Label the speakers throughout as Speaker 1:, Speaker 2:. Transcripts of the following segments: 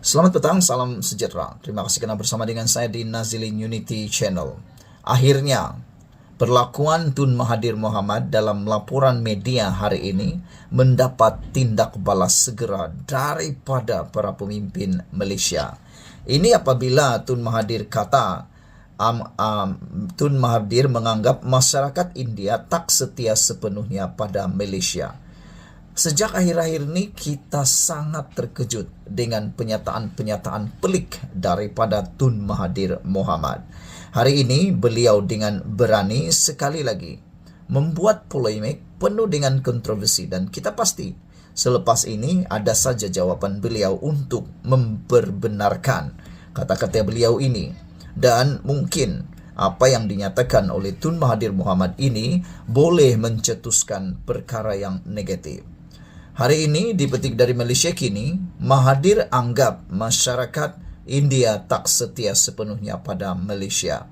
Speaker 1: Selamat petang, salam sejahtera. Terima kasih kerana bersama dengan saya di Nazilin Unity Channel. Akhirnya, perlakuan Tun Mahathir Mohamad dalam laporan media hari ini mendapat tindak balas segera daripada para pemimpin Malaysia. Ini apabila Tun Mahathir kata, Tun Mahathir menganggap masyarakat India tak setia sepenuhnya pada Malaysia. Sejak akhir-akhir ini kita sangat terkejut dengan penyataan-penyataan pelik daripada Tun Mahathir Mohamad. Hari ini beliau dengan berani sekali lagi membuat polemik penuh dengan kontroversi, dan kita pasti selepas ini ada saja jawaban beliau untuk memperbenarkan kata-kata beliau ini. Dan mungkin apa yang dinyatakan oleh Tun Mahathir Mohamad ini boleh mencetuskan perkara yang negatif. Hari ini dipetik dari Malaysia Kini, Mahathir anggap masyarakat India tak setia sepenuhnya pada Malaysia.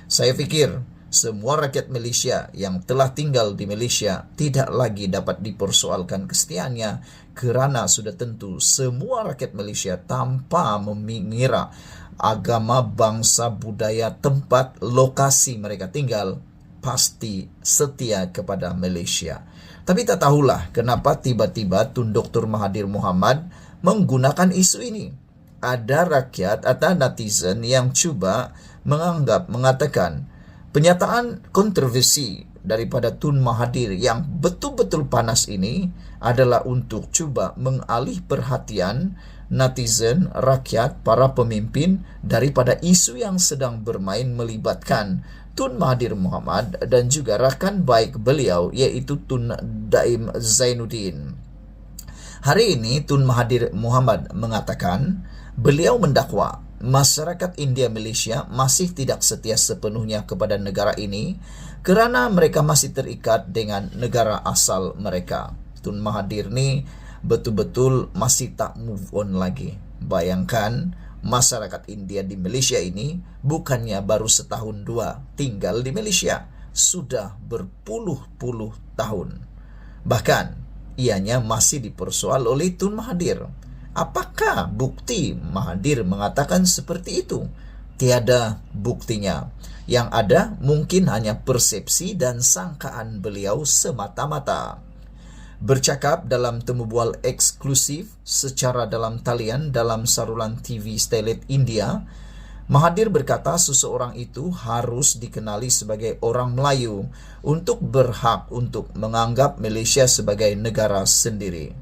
Speaker 1: Saya fikir semua rakyat Malaysia yang telah tinggal di Malaysia tidak lagi dapat dipersoalkan kesetiaannya, kerana sudah tentu semua rakyat Malaysia tanpa mengira agama, bangsa, budaya, tempat, lokasi mereka tinggal pasti setia kepada Malaysia. Tapi tak tahulah kenapa tiba-tiba Tun Dr. Mahathir Mohamad menggunakan isu ini. Ada rakyat atau netizen yang cuba mengatakan pernyataan kontroversi daripada Tun Mahathir yang betul-betul panas ini adalah untuk cuba mengalih perhatian netizen, rakyat, para pemimpin daripada isu yang sedang bermain melibatkan Tun Mahathir Mohamad dan juga rakan baik beliau, iaitu Tun Daim Zainuddin. Hari ini Tun Mahathir Mohamad mengatakan beliau mendakwa masyarakat India Malaysia masih tidak setia sepenuhnya kepada negara ini kerana mereka masih terikat dengan negara asal mereka. Tun Mahathir ni betul-betul masih tak move on lagi. Bayangkan, masyarakat India di Malaysia ini bukannya baru setahun dua tinggal di Malaysia, sudah berpuluh-puluh tahun. Bahkan ianya masih dipersoal oleh Tun Mahathir. Apakah bukti Mahathir mengatakan seperti itu? Tiada buktinya. Yang ada mungkin hanya persepsi dan sangkaan beliau semata-mata. Bercakap dalam temu bual eksklusif secara dalam talian dalam saluran TV Starlet India, Mahathir berkata seseorang itu harus dikenali sebagai orang Melayu untuk berhak untuk menganggap Malaysia sebagai negara sendiri.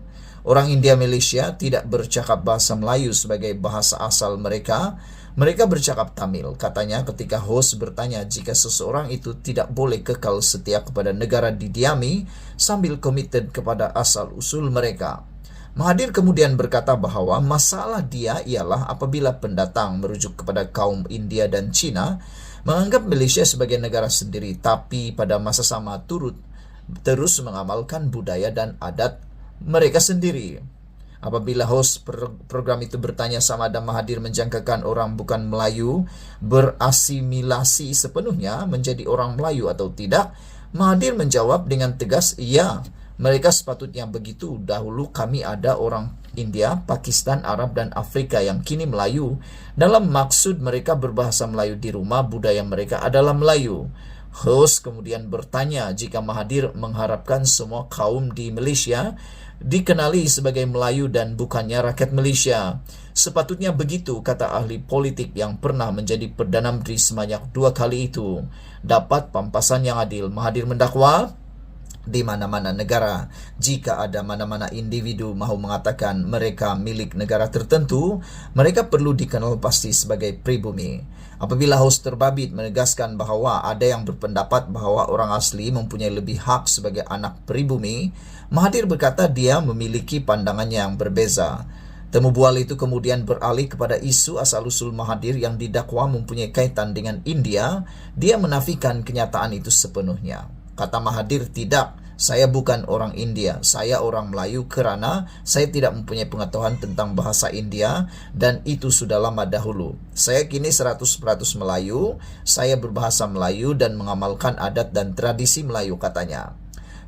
Speaker 1: Orang India Malaysia tidak bercakap bahasa Melayu sebagai bahasa asal mereka. Mereka bercakap Tamil, katanya ketika host bertanya jika seseorang itu tidak boleh kekal setia kepada negara didiami sambil komited kepada asal-usul mereka. Mahathir kemudian berkata bahawa masalah dia ialah apabila pendatang merujuk kepada kaum India dan China menganggap Malaysia sebagai negara sendiri, tapi pada masa sama terus mengamalkan budaya dan adat mereka sendiri. Apabila host program itu bertanya sama ada Mahathir menjangkakan orang bukan Melayu berasimilasi sepenuhnya menjadi orang Melayu atau tidak, Mahathir menjawab dengan tegas, ya, mereka sepatutnya begitu. Dahulu kami ada orang India, Pakistan, Arab dan Afrika yang kini Melayu. Dalam maksud mereka berbahasa Melayu di rumah, budaya mereka adalah Melayu. Host kemudian bertanya jika Mahathir mengharapkan semua kaum di Malaysia dikenali sebagai Melayu dan bukannya rakyat Malaysia. Sepatutnya begitu, kata ahli politik yang pernah menjadi Perdana Menteri sebanyak 2 kali itu. Dapat pampasan yang adil. Mahathir mendakwa di mana-mana negara, jika ada mana-mana individu mahu mengatakan mereka milik negara tertentu, mereka perlu dikenal pasti sebagai pribumi. Apabila host terbabit menegaskan bahawa ada yang berpendapat bahawa orang asli mempunyai lebih hak sebagai anak pribumi, Mahathir berkata dia memiliki pandangannya yang berbeza. Temu bual itu kemudian beralih kepada isu asal-usul Mahathir yang didakwa mempunyai kaitan dengan India. Dia menafikan kenyataan itu sepenuhnya. Kata Mahathir, tidak, saya bukan orang India, saya orang Melayu kerana saya tidak mempunyai pengetahuan tentang bahasa India dan itu sudah lama dahulu. Saya kini 100% Melayu, saya berbahasa Melayu dan mengamalkan adat dan tradisi Melayu, katanya.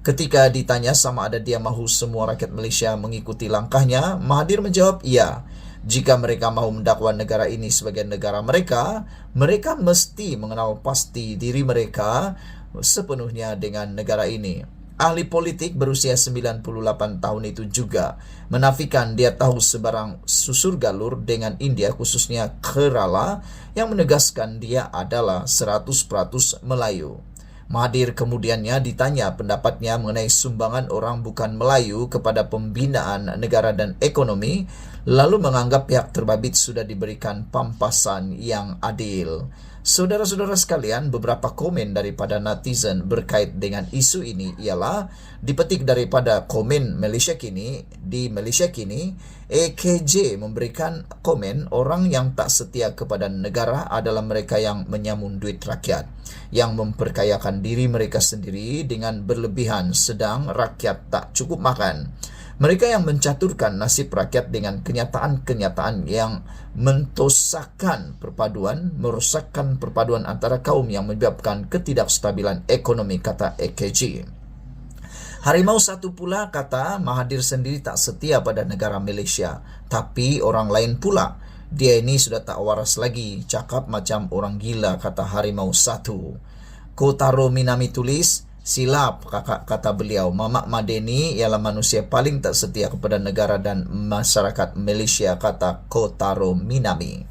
Speaker 1: Ketika ditanya sama ada dia mahu semua rakyat Malaysia mengikuti langkahnya, Mahathir menjawab, ya. Jika mereka mau mendakwa negara ini sebagai negara mereka, mereka mesti mengenal pasti diri mereka sepenuhnya dengan negara ini. Ahli politik berusia 98 tahun itu juga menafikan dia tahu sebarang susur galur dengan India, khususnya Kerala, yang menegaskan dia adalah 100% Melayu. Mahathir kemudiannya ditanya pendapatnya mengenai sumbangan orang bukan Melayu kepada pembinaan negara dan ekonomi, lalu menganggap pihak terbabit sudah diberikan pampasan yang adil. Saudara-saudara sekalian, beberapa komen daripada netizen berkait dengan isu ini ialah dipetik daripada komen Malaysia Kini. Di Malaysia Kini, AKJ memberikan komen orang yang tak setia kepada negara adalah mereka yang menyamun duit rakyat, yang memperkayakan diri mereka sendiri dengan berlebihan sedang rakyat tak cukup makan. Mereka yang mencaturkan nasib rakyat dengan kenyataan-kenyataan yang merosakkan perpaduan antara kaum yang menyebabkan ketidakstabilan ekonomi, kata AKJ. Harimau satu pula kata Mahathir sendiri tak setia pada negara Malaysia, tapi orang lain pula. Dia ini sudah tak waras lagi, cakap macam orang gila, kata Harimau satu. Kotaro Minami tulis, silap kata beliau, Mamak Madeni ialah manusia paling tak setia kepada negara dan masyarakat Malaysia, kata Kotaro Minami.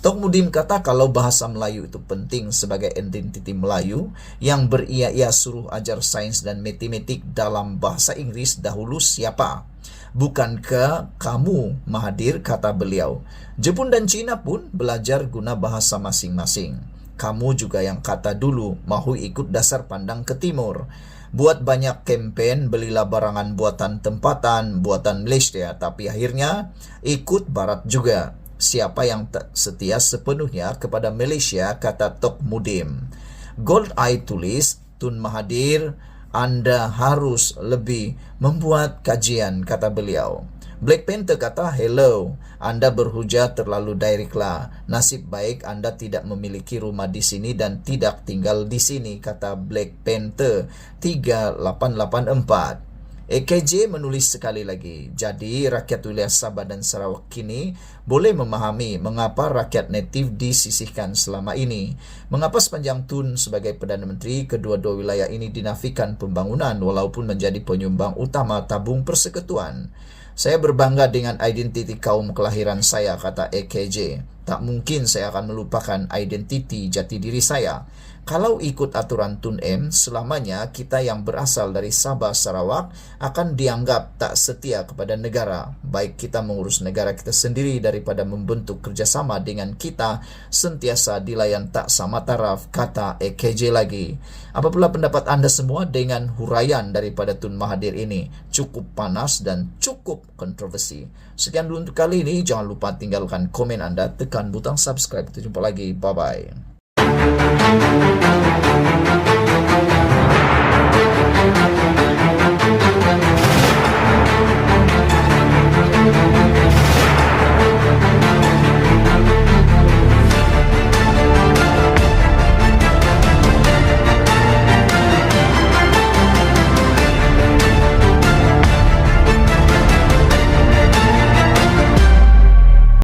Speaker 1: Tok Mudim kata kalau bahasa Melayu itu penting sebagai identiti Melayu, yang beria-ia suruh ajar sains dan matematik dalam bahasa Inggris dahulu siapa? Bukankah kamu, Mahathir, kata beliau. Jepun dan Cina pun belajar guna bahasa masing-masing. Kamu juga yang kata dulu mahu ikut dasar pandang ke timur. Buat banyak kempen, belilah barangan buatan tempatan, buatan Malaysia, tapi akhirnya ikut barat juga. Siapa yang tak setia sepenuhnya kepada Malaysia, kata Tok Mudim. Gold Eye tulis, Tun Mahathir, Anda harus lebih membuat kajian, kata beliau. Black Panther kata, hello, Anda berhujah terlalu direct lah. Nasib baik Anda tidak memiliki rumah di sini dan tidak tinggal di sini, kata Black Panther 3884. AKJ menulis sekali lagi, jadi rakyat wilayah Sabah dan Sarawak kini boleh memahami mengapa rakyat natif disisihkan selama ini. Mengapa sepanjang Tun sebagai Perdana Menteri, kedua-dua wilayah ini dinafikan pembangunan walaupun menjadi penyumbang utama tabung persekutuan. Saya berbangga dengan identiti kaum kelahiran saya, kata AKJ. Tak mungkin saya akan melupakan identiti jati diri saya. Kalau ikut aturan Tun M, selamanya kita yang berasal dari Sabah Sarawak akan dianggap tak setia kepada negara. Baik kita mengurus negara kita sendiri daripada membentuk kerjasama dengan kita sentiasa dilayan tak sama taraf, kata AKJ lagi. Apabila pendapat Anda semua dengan huraian daripada Tun Mahathir ini? Cukup panas dan cukup kontroversi. Sekian dulu untuk kali ini. Jangan lupa tinggalkan komen Anda, tekan butang subscribe. Kita jumpa lagi. Bye-bye.